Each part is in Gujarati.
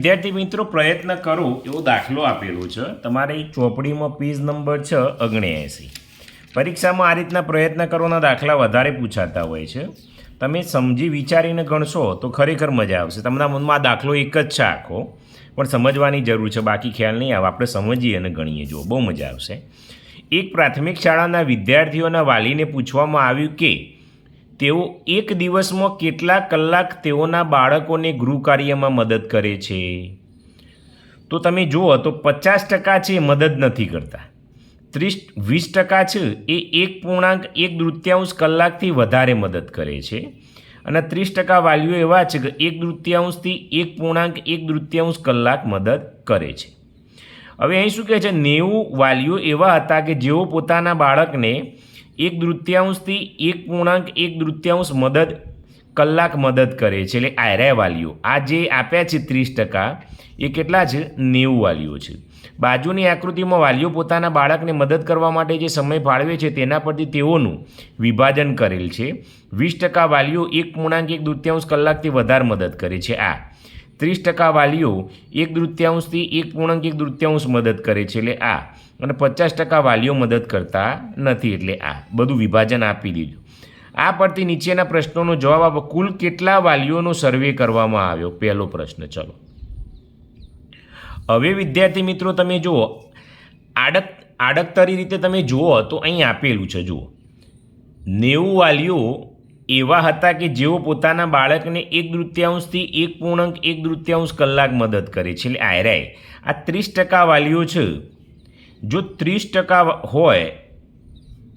વિદ્યાર્થી મિત્રો પ્રયત્ન કરો એવો દાખલો આપેલો છે તમારી ચોપડીમાં પેજ નંબર છે 79. પરીક્ષામાં આ રીતના પ્રયત્ન કરવાના દાખલા વધારે પૂછાતા હોય છે. તમે સમજી વિચારીને ગણશો તો ખરેખર મજા આવશે. તમારા મનમાં આ દાખલો એક જ છે આખો, પણ સમજવાની જરૂર છે, બાકી ખ્યાલ નહીં આવે. આપણે સમજીએ અને ગણીએ, જુઓ બહુ મજા આવશે. એક પ્રાથમિક શાળાના વિદ્યાર્થીઓના વાલીને પૂછવામાં આવ્યું કે તેઓ એક દિવસમાં કેટલા કલાક તેઓના બાળકોને ગૃહ કાર્યમાં મદદ કરે છે. તો તમે જુઓ તો 50% છે એ મદદ નથી કરતા, 20% છે એ 1.1 કલાકથી વધારે મદદ કરે છે, અને 30% વાલીઓ એવા છે કે 1/2 થી 1.1 કલાક મદદ કરે છે. હવે અહીં શું કહે છે, 90 વાલીઓ એવા હતા કે જેઓ પોતાના બાળકને 1/2 થી 1.1 કલાક મદદ કરે છે. એટલે આયરા વાલીઓ આ જે આપ્યા છે 30%, એ કેટલા છે? 90 વાલીઓ છે. બાજુની આકૃતિમાં વાલીઓ પોતાના બાળકને મદદ કરવા માટે જે સમય ફાળવે છે તેના પરથી તેઓનું વિભાજન કરેલ છે. 20% વાલીઓ 1.1 કલાકથી વધારે મદદ કરે છે, આ 30% વાલીઓ 1/2 થી 1.1 મદદ કરે છે, એટલે આ, અને 50% વાલીઓ મદદ કરતા નથી, એટલે આ. બધું વિભાજન આપી દીધું. આ પરથી નીચેના પ્રશ્નોનો જવાબ આપો. કુલ કેટલા વાલીઓનો સર્વે કરવામાં આવ્યો? પહેલો પ્રશ્ન. ચલો હવે વિદ્યાર્થી મિત્રો તમે જુઓ, આડકતરી રીતે તમે જુઓ તો અહીં આપેલું છે, જુઓ 90 વાલીઓ એવા હતા કે જેઓ પોતાના બાળકને 1/2 થી 1.1 કલાક મદદ કરે છે, એટલે આયરાય આ 30% વાલીઓ છે. જો 30% હોય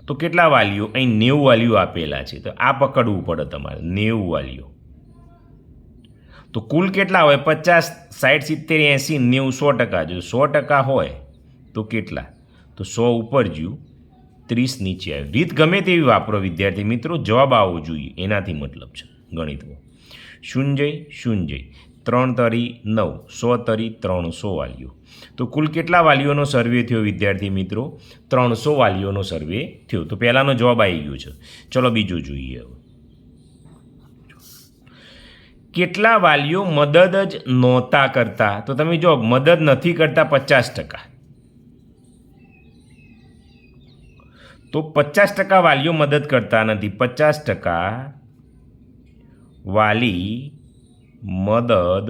તો કેટલા વાલીઓ? અહીં 90 વાલીઓ આપેલા છે, તો આ પકડવું પડે તમારે. 90 વાલીઓ તો કુલ કેટલા હોય? 50, 60, 70, 80, 90, 100%. જો 100% હોય તો કેટલા? તો 100 ઉપર જ્યું, 30 નીચે આવ્યું. રીત ગમે તેવી વાપરો વિદ્યાર્થી મિત્રો, જવાબ આવવો જોઈએ, એનાથી મતલબ છે ગણિતમાં. 0, 3 તરી 9, 100 તરી 300 વાલીઓ. તો કુલ કેટલા વાલીઓનો સર્વે થયો વિદ્યાર્થી મિત્રો? 300 વાલીઓનો સર્વે થયો. તો પહેલાંનો જવાબ આવી ગયો છે. ચલો બીજું જોઈએ. હવે કેટલા વાલીઓ મદદ જ નહોતા કરતા? તો તમે જો મદદ નથી કરતા 50%. તો 50% વાલીઓ મદદ કરતા નથી. 50% વાલી મદદ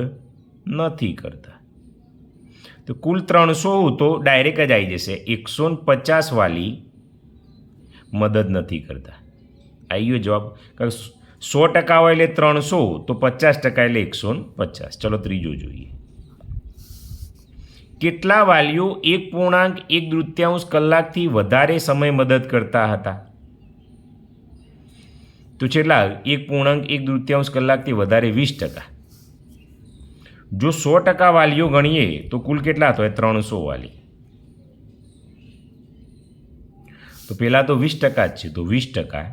નથી કરતા. તો કુલ 300 તો ડાયરેક્ટ જ આવી જશે. 150 વાલી મદદ નથી કરતા. આવી ગયો જવાબ. કારણ 100% હોય એટલે 300, તો 50% એટલે 150. ચલો ત્રીજો જોઈએ. કેટલા વાલીઓ 1.1 કલાકથી વધારે સમય મદદ કરતા હતા? તો કેટલા? 1.1 કલાકથી વધારે 20%. જો 100% વાલીઓ ગણીએ તો કુલ કેટલા થાય? 300 વાલી. તો પહેલાં તો 20% જ છે, તો 20%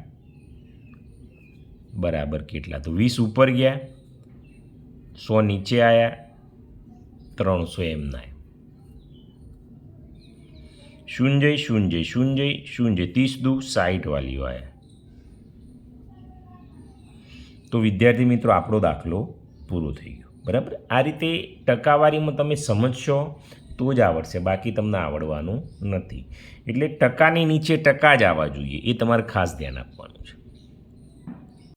બરાબર કેટલા? તો 20 ઉપર ગયા, 100 નીચે આવ્યા, 300 એમના. 0, 30 દુ 60 વાલીઓ આવ્યા. તો વિદ્યાર્થી મિત્રો આપણો દાખલો પૂરો થઈ ગયો. બરાબર. આ રીતે ટકાવારીમાં તમે સમજશો તો જ આવડશે, બાકી તમને આવડવાનું નથી. એટલે ટકાની નીચે ટકા જ આવવા જોઈએ, એ તમારે ખાસ ધ્યાન આપવાનું છે.